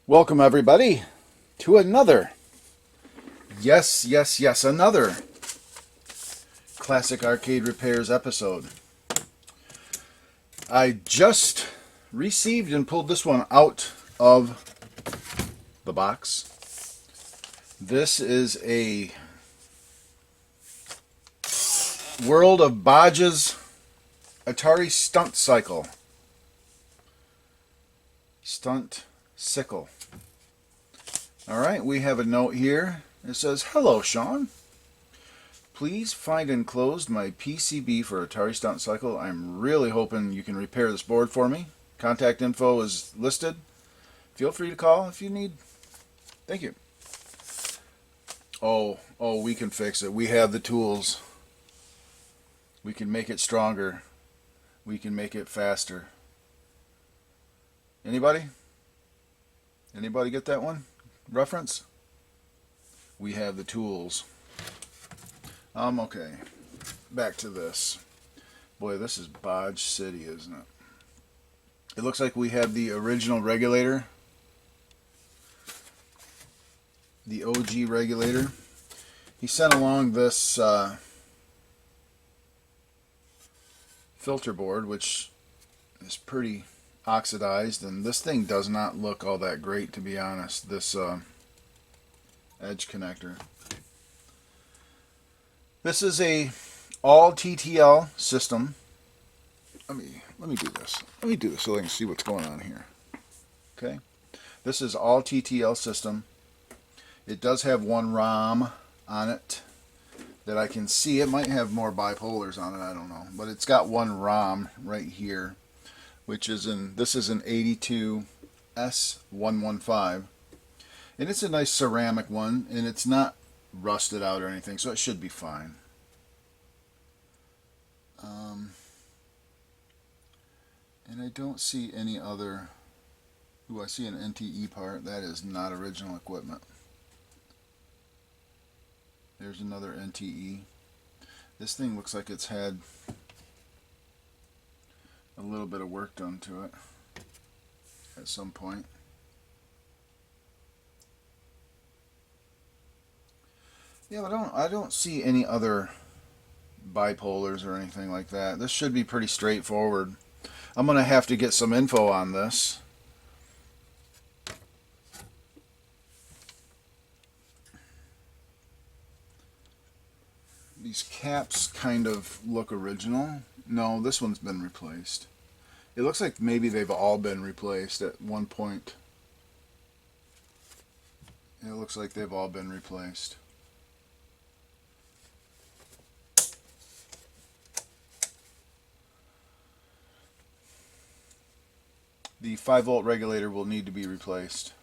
Welcome everybody to another, another Classic Arcade Repairs episode. I just received and pulled this one out of the box. This is a World of Bodges Atari Stunt Cycle. Stunt Sickle. Alright, we have a note here. It says, "Hello, Sean. Please find enclosed my PCB for Atari Stunt Cycle. I'm really hoping you can repair this board for me. Contact info is listed. Feel free to call if you need. Thank you." Oh, we can fix it. We have the tools. We can make it stronger. We can make it faster. Anybody? Anybody get that one? Reference? We have the tools. Okay. Back to this. Boy, this is Bodge City, isn't it? It looks like we have the original regulator. The OG regulator. He sent along this filter board, which is pretty oxidized, and this thing does not look all that great, to be honest. This edge connector. This is a all TTL system. Let me do this. Let me do this so I can see what's going on here. Okay, this is all TTL system. It does have one ROM on it that I can see. It might have more bipolars on it, I don't know, but it's got one ROM right here, which is this is an 82S115, and it's a nice ceramic one, and it's not rusted out or anything, so it should be fine. And I don't see any other. Ooh, I see an NTE part. That is not original equipment. There's another NTE. This thing looks like it's had a little bit of work done to it at some point. Yeah, but I don't see any other bipolars or anything like that. This should be pretty straightforward. I'm going to have to get some info on this. These caps kind of look original. No, this one's been replaced. It looks like maybe they've all been replaced at one point. It looks like they've all been replaced. The 5-volt regulator will need to be replaced.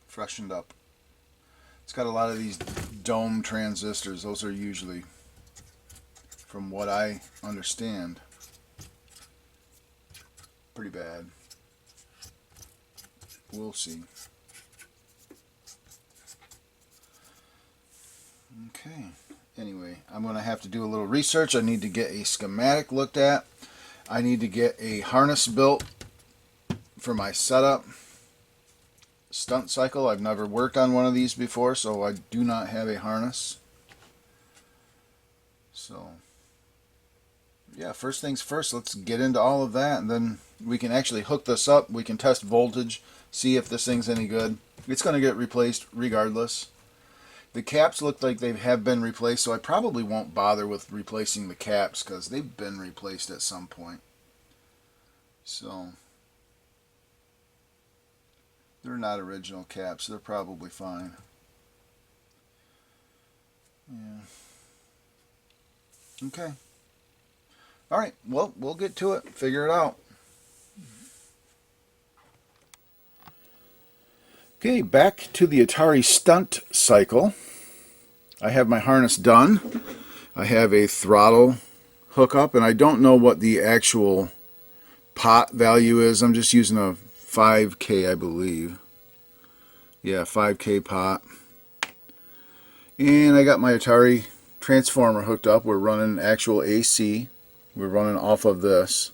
Freshened up. It's got a lot of these dome transistors. Those are usually, from what I understand, pretty bad. We'll see. Okay. Anyway, I'm going to have to do a little research. I need to get a schematic looked at. I need to get a harness built for my setup. Stunt cycle. I've never worked on one of these before, so I do not have a harness. So, yeah, first things first, let's get into all of that, and then we can actually hook this up. We can test voltage, see if this thing's any good. It's going to get replaced regardless. The caps look like they have been replaced, so I probably won't bother with replacing the caps because they've been replaced at some point. So, they're not original caps. They're probably fine. Yeah. Okay. Alright, well, we'll get to it. Figure it out. Okay, back to the Atari Stunt Cycle. I have my harness done. I have a throttle hookup, and I don't know what the actual pot value is. I'm just using a 5K, I believe. Yeah, 5K pot. And I got my Atari transformer hooked up. We're running actual AC. We're running off of this.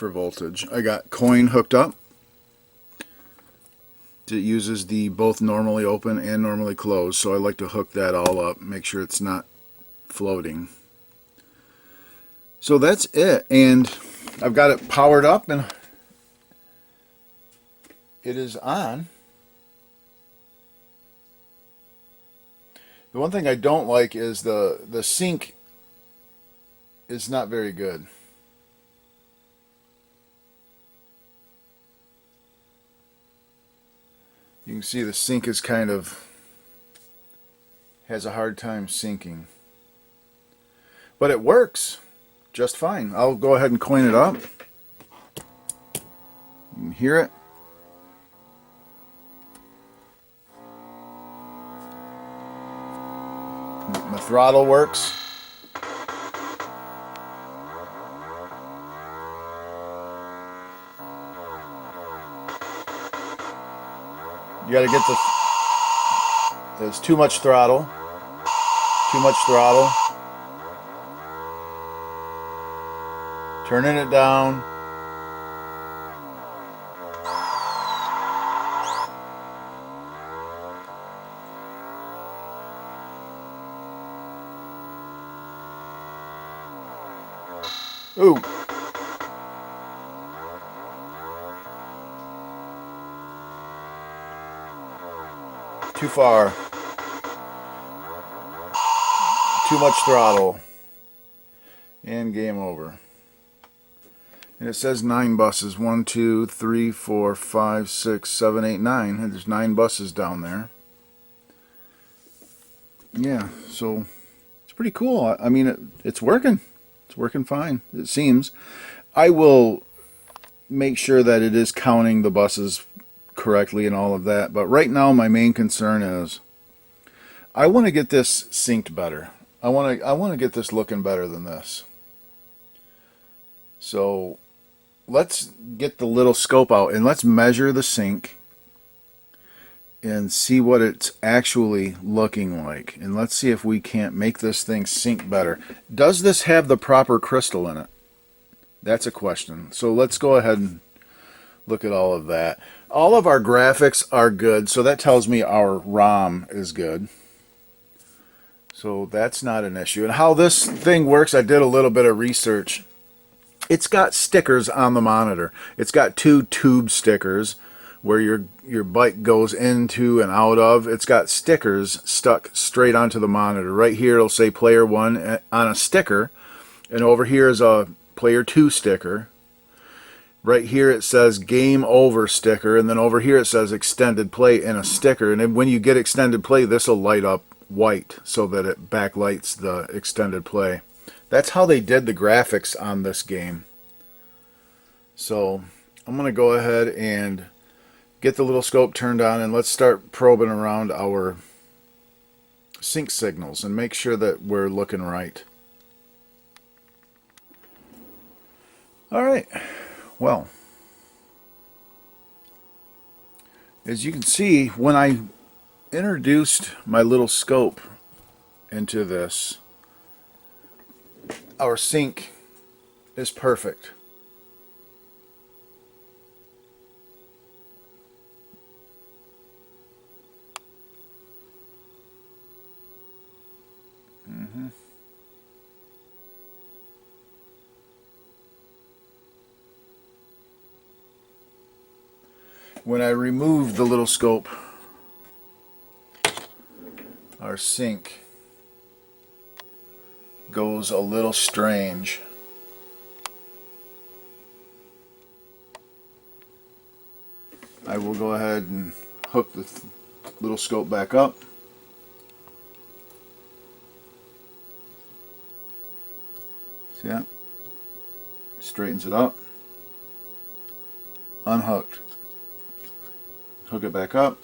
for voltage. I got coin hooked up. It uses the both normally open and normally closed, so I like to hook that all up, make sure it's not floating. So that's it, and I've got it powered up and it is on. The one thing I don't like is the sync is not very good. You can see the sync is kind of has a hard time syncing. But it works just fine. I'll go ahead and coin it up. You can hear it. My throttle works. You got to get there's too much throttle. Too much throttle. Turning it down. Ooh. Too far. Too much throttle. And game over. And it says 9 buses. 1, 2, 3, 4, 5, 6, 7, 8, 9. And there's 9 buses down there. Yeah, so it's pretty cool. I mean, it's working. It's working fine, it seems. I will make sure that it is counting the buses correctly and all of that. But right now, my main concern is I want to get this synced better. I want to get this looking better than this. So let's get the little scope out and let's measure the sync and see what it's actually looking like. And let's see if we can't make this thing sync better. Does this have the proper crystal in it? That's a question. So let's go ahead and look at all of that. All of our graphics are good, so that tells me our ROM is good. So that's not an issue. And how this thing works, I did a little bit of research. It's got stickers on the monitor. It's got 2 tube stickers where your bike goes into and out of. It's got stickers stuck straight onto the monitor. Right here it'll say player 1 on a sticker, and over here is a player 2 sticker. Right here it says game over sticker, and then over here it says extended play in a sticker. And then when you get extended play, this will light up white so that it backlights the extended play. That's how they did the graphics on this game. So I'm going to go ahead and get the little scope turned on and let's start probing around our sync signals and make sure that we're looking right. Alright, well, as you can see, when I introduced my little scope into this, our sync is perfect. When I remove the little scope, our sync goes a little strange. I will go ahead and hook the little scope back up. See that? Straightens it up. Unhooked. Hook it back up.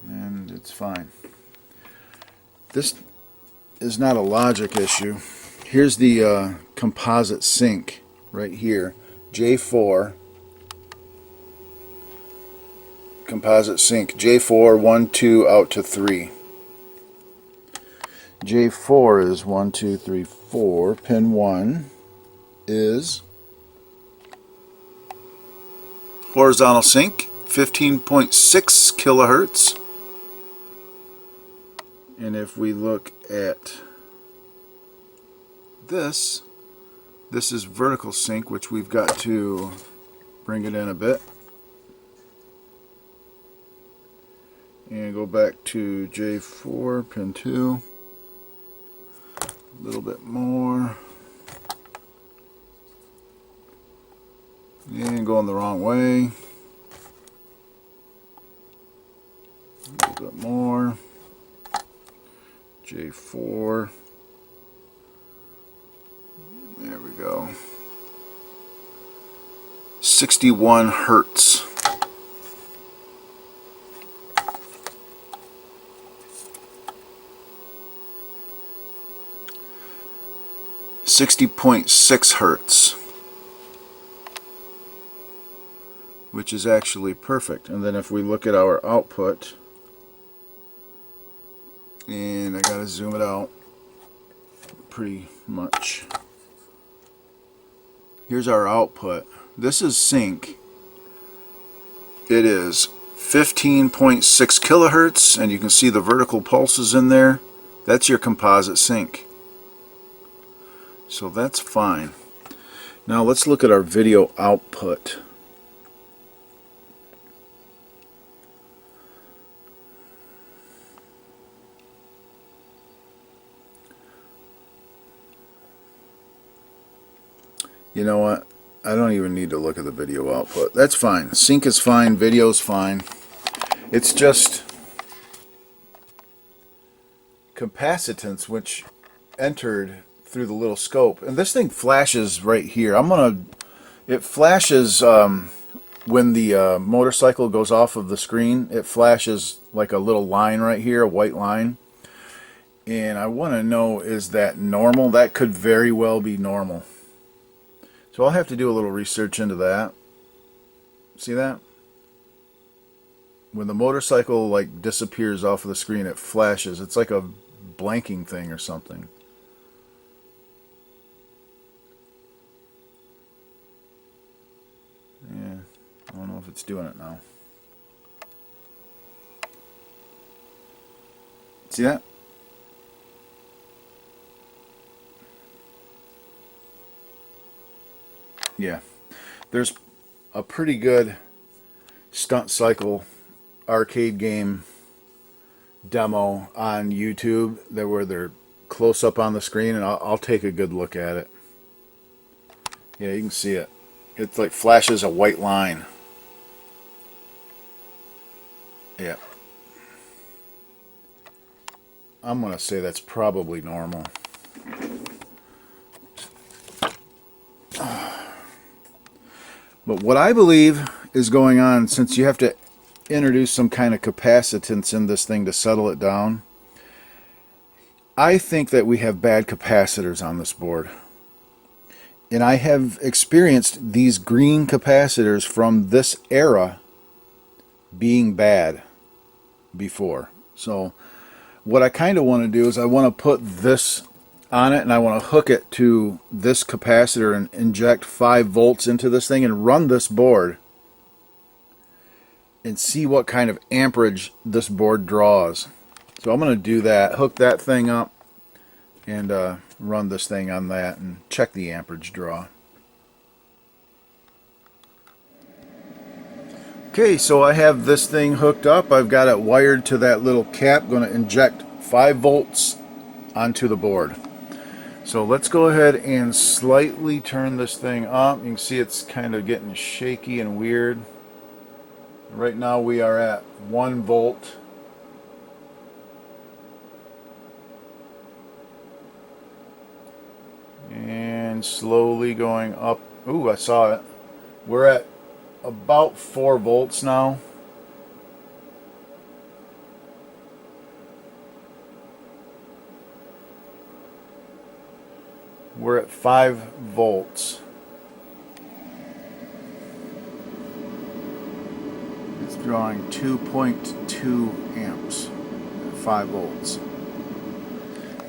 And it's fine. This is not a logic issue. Here's the composite sync right here. J4. Composite sync. J4, 1, 2, out to 3. J4 is 1, 2, 3, 4. Pin 1 is horizontal sync, 15.6 kilohertz. And if we look at this is vertical sync, which we've got to bring it in a bit. And go back to J4, pin 2. A little bit more. And going the wrong way. A little bit more. J4. There we go. 61 hertz. .6 hertz, which is actually perfect. And then if we look at our output, and I gotta zoom it out pretty much. Here's our output. This is sync. It is 15.6 kilohertz, and you can see the vertical pulses in there. That's your composite sync. So that's fine. Now let's look at our video output. You know what? I don't even need to look at the video output. That's fine. Sync is fine. Video's fine. It's just capacitance which entered through the little scope. And this thing flashes right here. It flashes when the motorcycle goes off of the screen. It flashes like a little line right here, a white line. And I want to know, is that normal? That could very well be normal. So I'll have to do a little research into that. See that? When the motorcycle like disappears off of the screen, it flashes. It's like a blanking thing or something. Yeah, I don't know if it's doing it now. See that? Yeah, there's a pretty good Stunt Cycle arcade game demo on YouTube where they're close up on the screen, and I'll take a good look at it. Yeah, you can see it. It like flashes a white line. Yeah. I'm going to say that's probably normal. But what I believe is going on, since you have to introduce some kind of capacitance in this thing to settle it down, I think that we have bad capacitors on this board. And I have experienced these green capacitors from this era being bad before. So what I kind of want to do is I want to put this on it, and I want to hook it to this capacitor and inject 5 volts into this thing and run this board and see what kind of amperage this board draws. So I'm going to do that, hook that thing up, and run this thing on that and check the amperage draw. Okay, so I have this thing hooked up. I've got it wired to that little cap. Going to inject 5 volts onto the board. So let's go ahead and slightly turn this thing up. You can see it's kind of getting shaky and weird. Right now we are at 1 volt. And slowly going up. Ooh, I saw it. We're at about 4 volts now. We're at 5 volts. It's drawing 2.2 amps at 5 volts.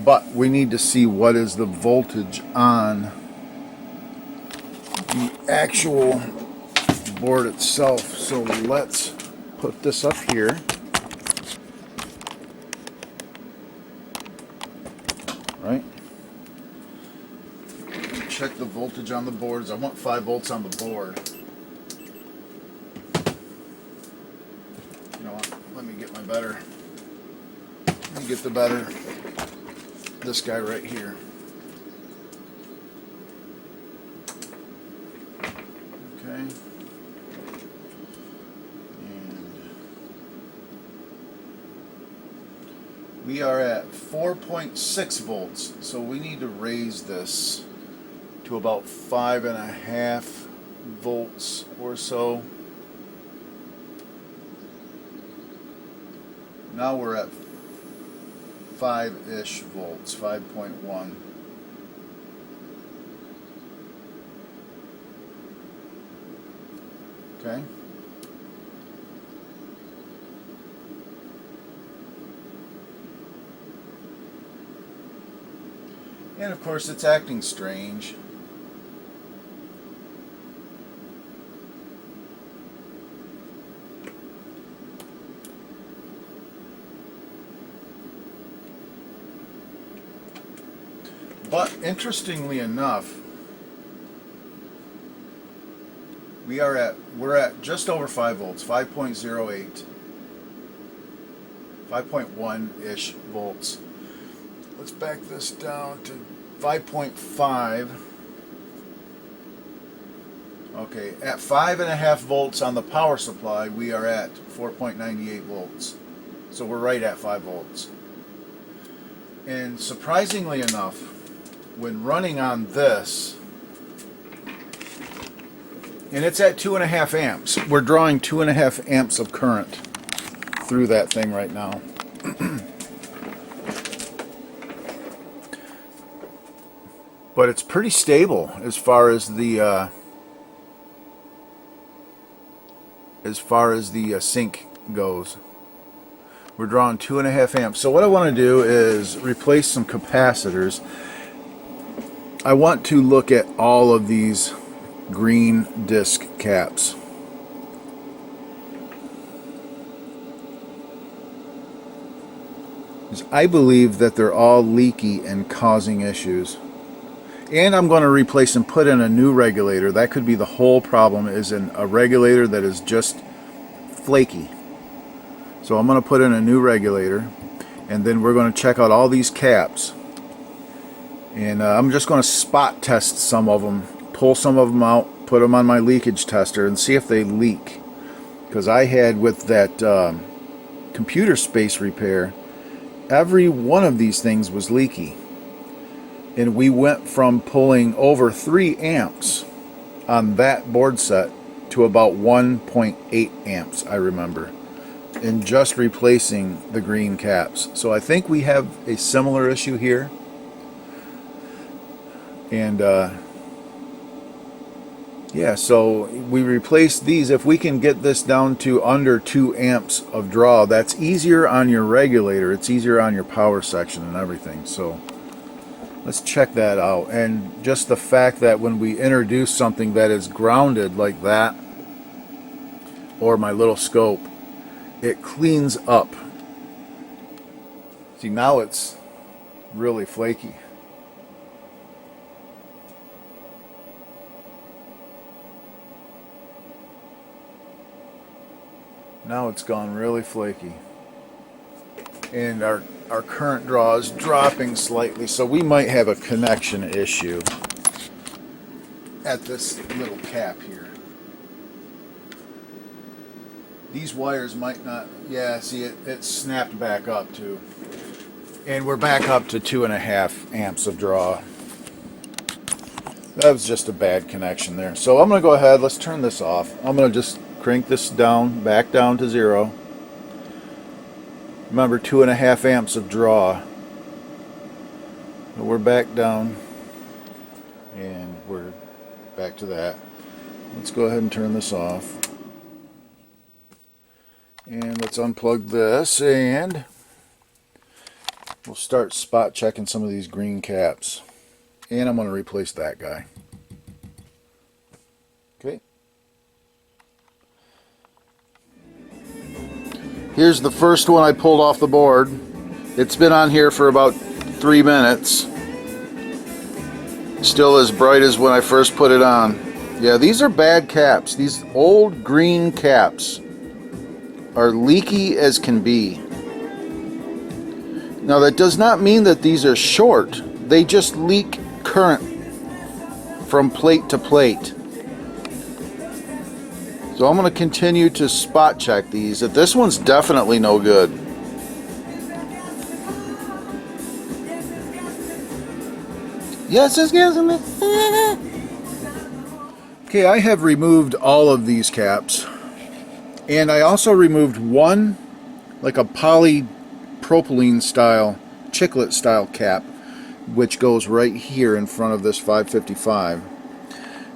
But we need to see what is the voltage on the actual board itself. So let's put this up here. Right? Check the voltage on the boards. I want 5 volts on the board. You know what? Let me get my better. Let me get the better. This guy right here. Okay. And we are at 4.6 volts, so we need to raise this to about 5.5 volts or so. Now we're at 5-ish volts, 5.1. Okay. And of course it's acting strange. But interestingly enough, we're at just over 5 volts, 5.08, 5.1-ish volts. Let's back this down to 5.5. Okay, at 5.5 volts on the power supply, we are at 4.98 volts. So we're right at 5 volts. And surprisingly enough, when running on this, and it's at 2.5 amps, we're drawing 2.5 amps of current through that thing right now. But it's pretty stable as far as the sync goes. We're drawing 2.5 amps. So what I want to do is replace some capacitors. I want to look at all of these green disc caps. I believe that they're all leaky and causing issues. And I'm going to replace and put in a new regulator. That could be the whole problem, is a regulator that is just flaky. So I'm going to put in a new regulator, and then we're going to check out all these caps. And I'm just going to spot test some of them, pull some of them out, put them on my leakage tester, and see if they leak. Because I had with that computer space repair, every one of these things was leaky. And we went from pulling over 3 amps on that board set to about 1.8 amps, I remember, in just replacing the green caps. So I think we have a similar issue here. And yeah, so we replaced these. If we can get this down to under 2 amps of draw, that's easier on your regulator. It's easier on your power section and everything. So let's check that out. And just the fact that when we introduce something that is grounded like that, or my little scope, it cleans up. See, now it's really flaky. Now it's gone really flaky. And our current draw is dropping slightly, so we might have a connection issue at this little cap here. These wires might not, yeah, see it snapped back up too. And we're back up to 2.5 amps of draw. That was just a bad connection there. So I'm going to go ahead, let's turn this off. I'm going to just crank this down, back down to 0. Remember, 2.5 amps of draw. We're back down, and we're back to that. Let's go ahead and turn this off. And let's unplug this, and we'll start spot checking some of these green caps. And I'm going to replace that guy. Okay. Here's the first one I pulled off the board. It's been on here for about 3 minutes. Still as bright as when I first put it on. Yeah, these are bad caps. These old green caps are leaky as can be. Now that does not mean that these are short. They just leak current from plate to plate. So I'm going to continue to spot check these. This one's definitely no good. Yes, it's getting me. Okay, I have removed all of these caps. And I also removed one, like a polypropylene style, chiclet style cap, which goes right here in front of this 555.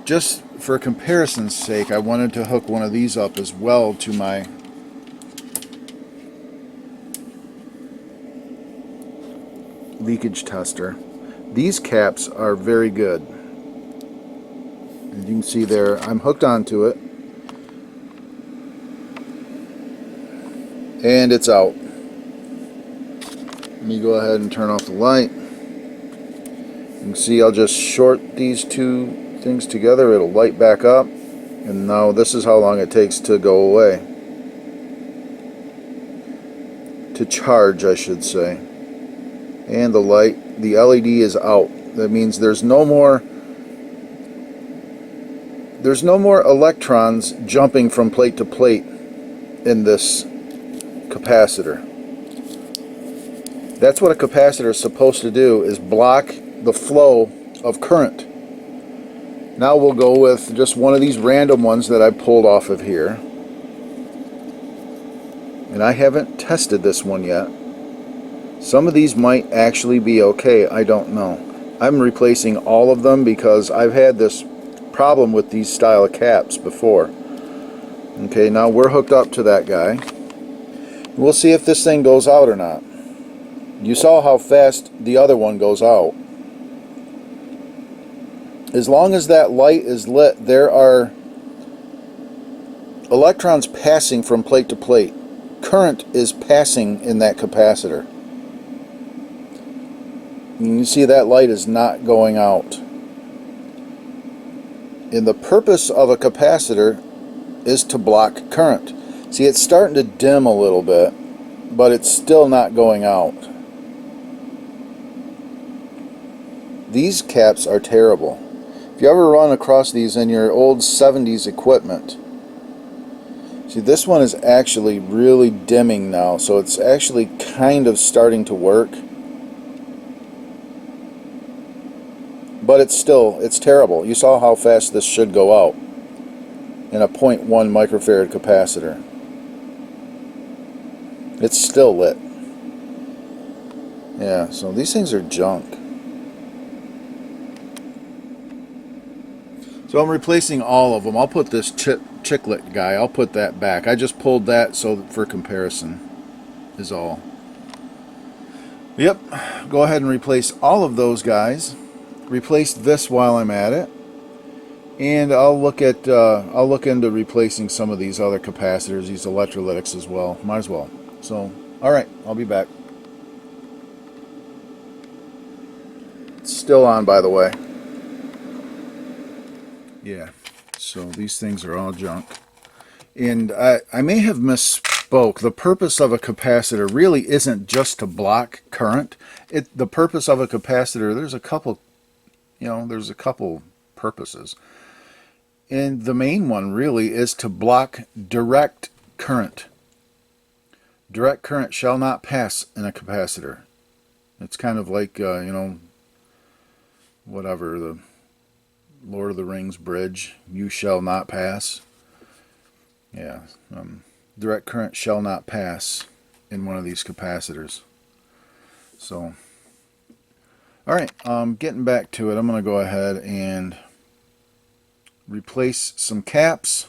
Just for comparison's sake, I wanted to hook one of these up as well to my leakage tester. These caps are very good. As you can see there, I'm hooked onto it. And it's out. Let me go ahead and turn off the light. You can see I'll just short these two things together. It'll light back up. And now this is how long it takes to go away. To charge, I should say. And the light, the LED is out. That means there's no more electrons jumping from plate to plate in this capacitor. That's what a capacitor is supposed to do, is block the flow of current. Now we'll go with just one of these random ones that I pulled off of here. And I haven't tested this one yet. Some of these might actually be okay, I don't know. I'm replacing all of them because I've had this problem with these style of caps before. Okay, now we're hooked up to that guy. We'll see if this thing goes out or not. You saw how fast the other one goes out. As long as that light is lit, there are electrons passing from plate to plate. Current is passing in that capacitor. And you see that light is not going out. And the purpose of a capacitor is to block current. See, it's starting to dim a little bit, but it's still not going out. These caps are terrible. If you ever run across these in your old 70s equipment, see, this one is actually really dimming now, so it's actually kind of starting to work. But it's terrible. You saw how fast this should go out in a 0.1 microfarad capacitor. It's still lit. Yeah, so these things are junk. So I'm replacing all of them. I'll put this chiclet guy, I'll put that back. I just pulled that so for comparison is all. Yep, go ahead and replace all of those guys. Replace this while I'm at it. And I'll look into replacing some of these other capacitors, these electrolytics as well. Might as well. So, alright, I'll be back. It's still on, by the way. Yeah, so these things are all junk. And I may have misspoke. The purpose of a capacitor really isn't just to block current. The purpose of a capacitor, there's a couple purposes. And the main one really is to block direct current. Direct current shall not pass in a capacitor. It's kind of like, whatever, the Lord of the Rings bridge, you shall not pass. Yeah, direct current shall not pass in one of these capacitors. So, alright, getting back to it, I'm going to go ahead and replace some caps,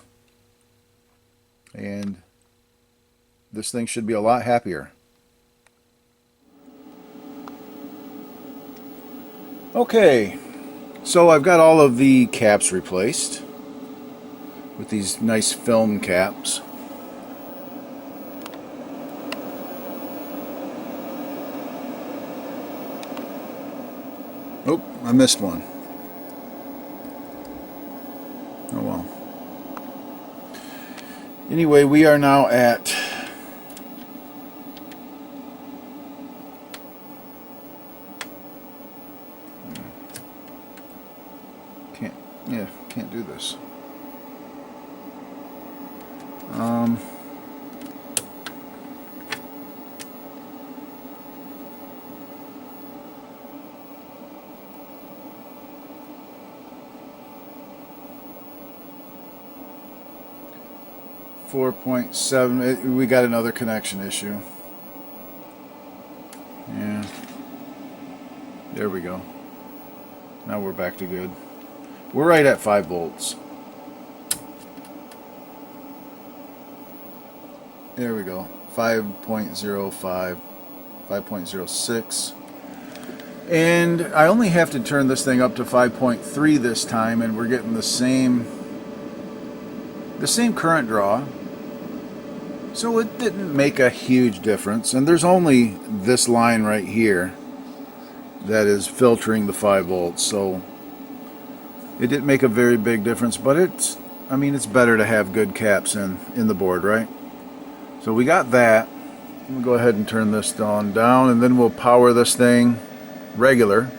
and this thing should be a lot happier. Okay, so I've got all of the caps replaced with these nice film caps. Oh, I missed one. Oh well. Anyway, we are now at can't do this. 4.7. We got another connection issue. Yeah. There we go. Now we're back to good. We're right at 5 volts. There we go. 5.05, 5.06. And I only have to turn this thing up to 5.3 this time, and we're getting the same current draw. So it didn't make a huge difference. And there's only this line right here that is filtering the 5 volts. So it didn't make a very big difference, but it's better to have good caps in the board, right? So we got that. We'll go ahead and turn this down, and then we'll power this thing regular.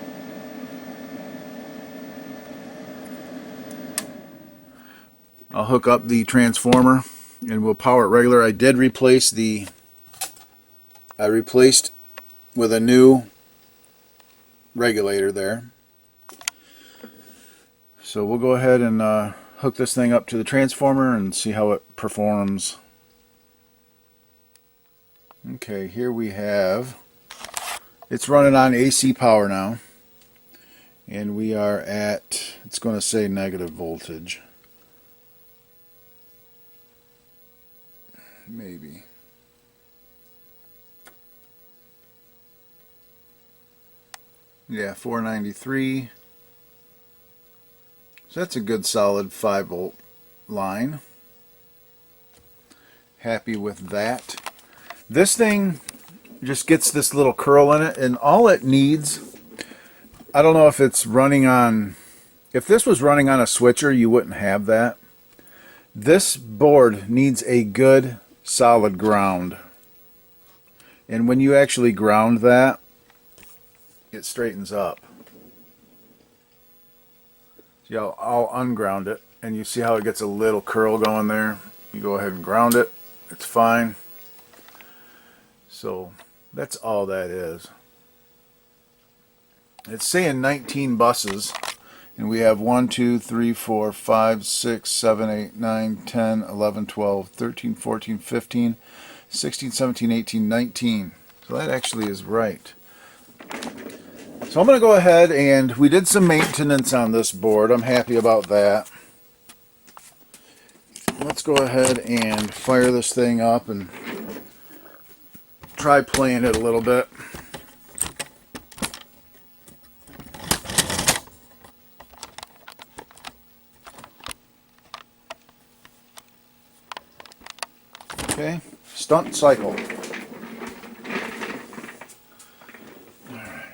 I'll hook up the transformer and we'll power it regular. I did replace I replaced with a new regulator there. So we'll go ahead and hook this thing up to the transformer and see how it performs. Okay, here we have, it's running on AC power now, and we are at, it's going to say negative voltage. Maybe. Yeah, 493. So that's a good solid 5 volt line. Happy with that. This thing just gets this little curl in it, and all it needs, I don't know if it's running on, if this was running on a switcher, you wouldn't have that. This board needs a good solid ground. And when you actually ground that, it straightens up. See, I'll unground it, and you see how it gets a little curl going there. You go ahead and ground it. It's fine. So that's all that is. It's saying 19 buses, and we have 1, 2, 3, 4, 5, 6, 7, 8, 9, 10, 11, 12, 13, 14, 15, 16, 17, 18, 19. So that actually is right. So I'm going to go ahead, and we did some maintenance on this board. I'm happy about that. Let's go ahead and fire this thing up and try playing it a little bit. Okay, stunt cycle. All right.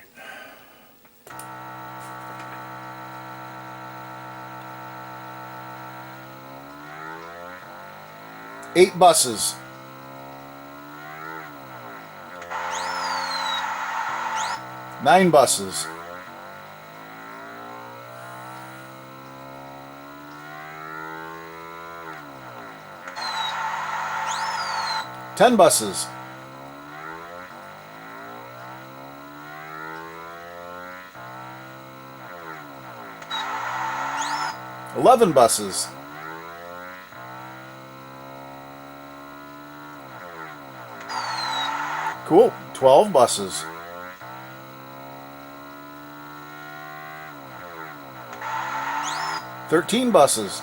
8 buses. 9 buses. 10 buses. 11 buses. 12 buses. 13 buses.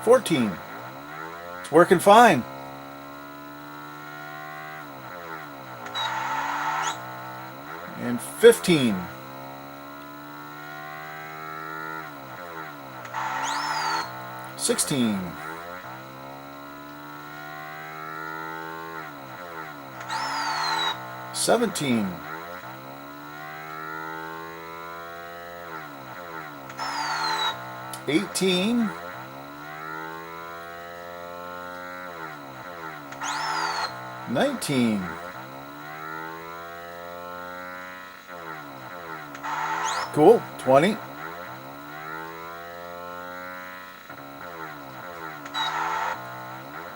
14. It's working fine. And 15. 16. 17, 18, 19, 20,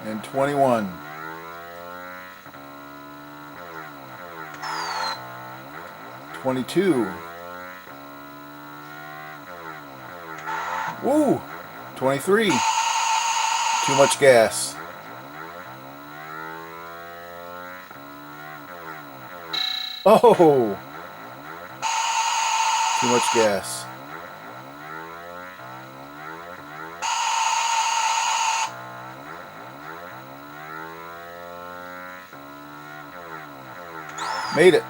and 21. 22. Woo! 23. Too much gas. Oh! Too much gas. Made it.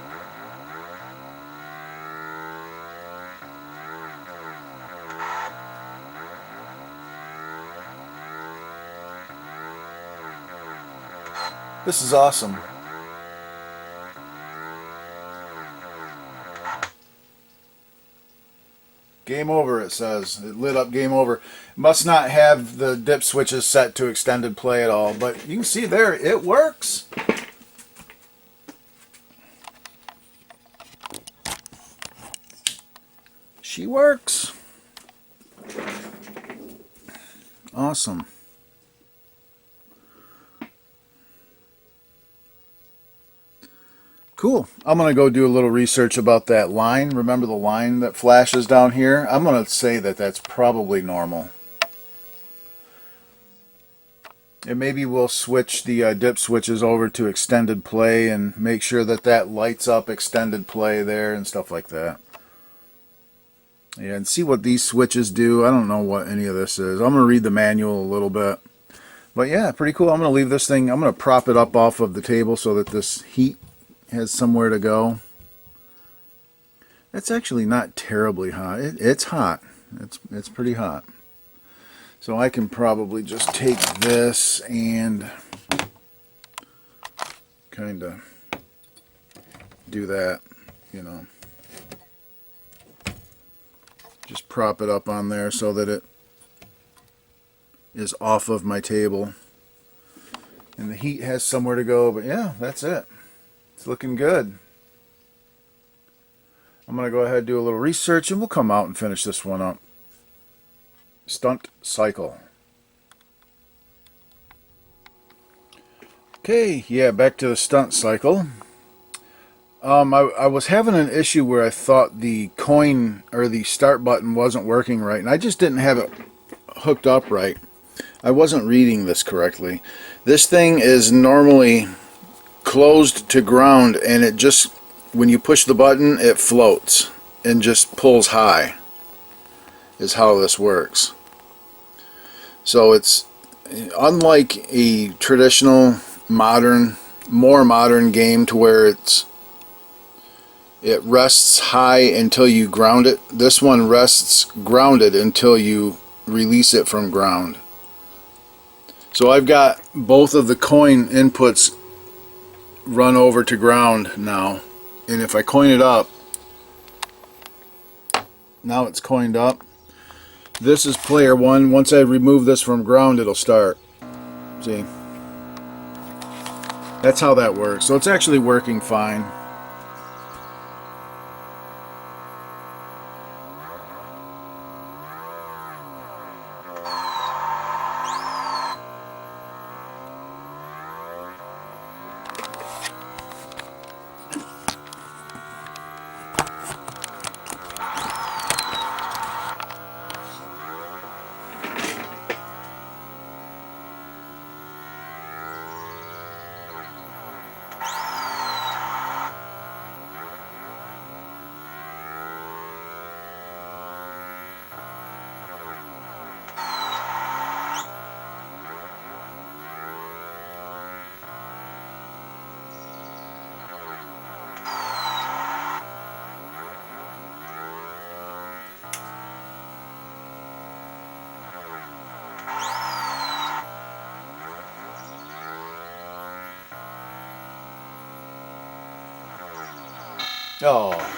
This is awesome. Game over, it says. It lit up game over. Must not have the dip switches set to extended play at all, but you can see there, it works. She works. Awesome. Cool. I'm going to go do a little research about that line. Remember the line that flashes down here? I'm going to say that that's probably normal. And maybe we'll switch the dip switches over to extended play and make sure that that lights up extended play there and stuff like that. Yeah, and see what these switches do. I don't know what any of this is. I'm going to read the manual a little bit. But yeah, pretty cool. I'm going to leave this thing, I'm going to prop it up off of the table so that this heat has somewhere to go. It's actually not terribly hot. It's hot. It's pretty hot. So I can probably just take this and kind of do that, you know. Just prop it up on there so that it is off of my table. And the heat has somewhere to go, but yeah, that's it. It's looking good. I'm going to go ahead and do a little research and we'll come out and finish this one up. Stunt cycle. Okay, yeah, back to the stunt cycle. I was having an issue where I thought the coin or the start button wasn't working right, and I just didn't have it hooked up right. I wasn't reading this correctly. This thing is normally closed to ground, and it just, when you push the button, it floats and just pulls high, is how this works. So it's unlike a traditional more modern game to where it rests high until you ground it. This one rests grounded until you release it from ground. So I've got both of the coin inputs run over to ground now, and if I coin it up, now it's coined up. This is player one. Once I remove this from ground, it'll start. See? That's how that works. So it's actually working fine. Oh.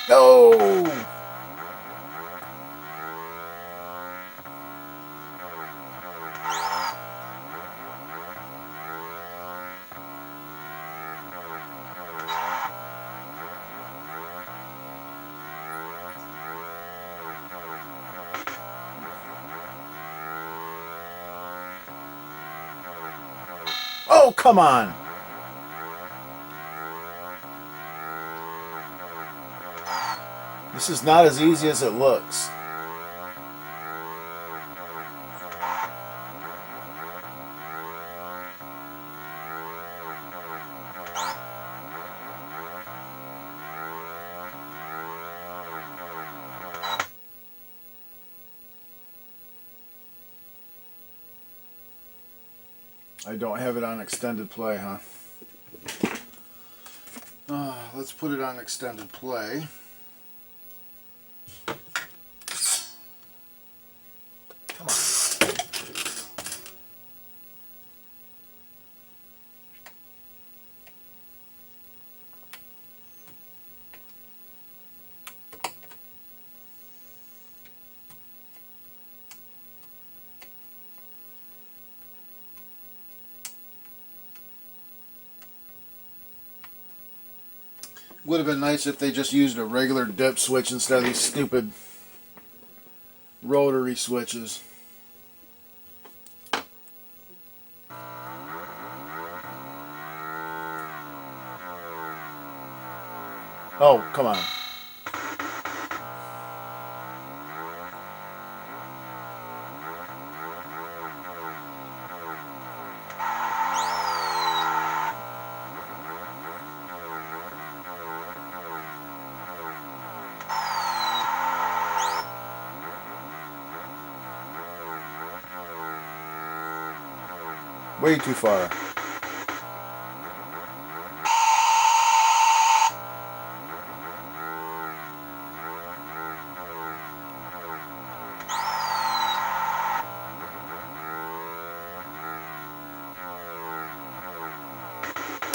No! Oh, come on! This is not as easy as it looks. I don't have it on extended play, huh? Let's put it on extended play. Come on. Would have been nice if they just used a regular dip switch instead of these stupid rotary switches. Oh, come on. Way too far.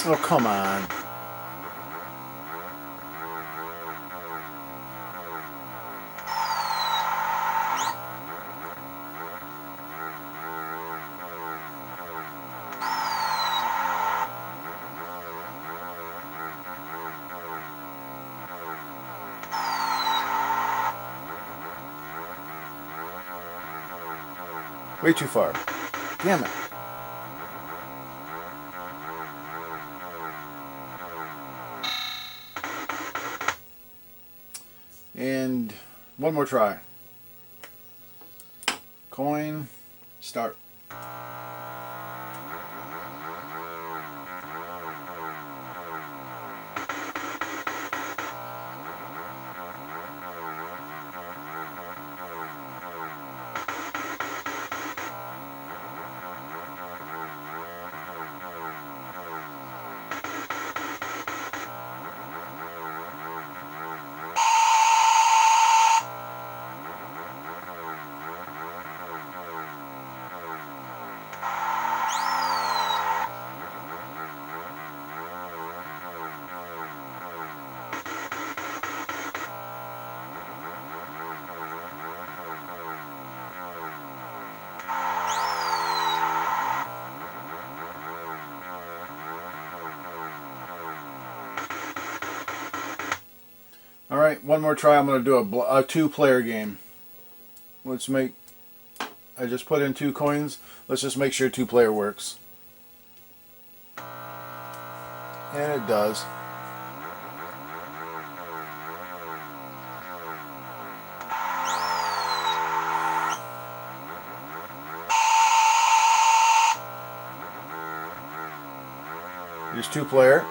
Oh, come on. Way too far. Damn it. And one more try. Coin, start. Alright, one more try. I'm going to do a two-player game. Let's make I just put in 2 coins. Let's just make sure 2-player works. And it does. Here's 2-player.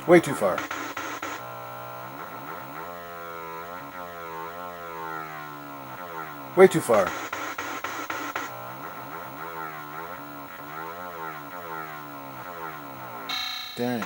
Way too far. Way too far. Dang.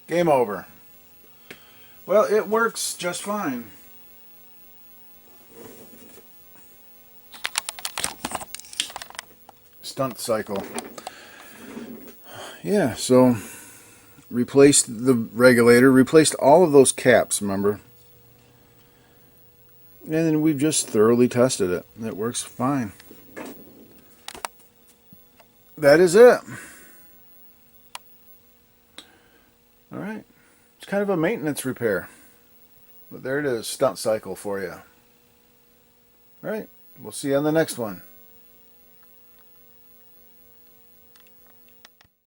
Game over. Well, it works just fine. Stunt cycle. Yeah, so replaced the regulator, replaced all of those caps, remember? And then we've just thoroughly tested it. It works fine. That is it. Alright. It's kind of a maintenance repair. But there it is, stunt cycle for you. Alright, we'll see you on the next one.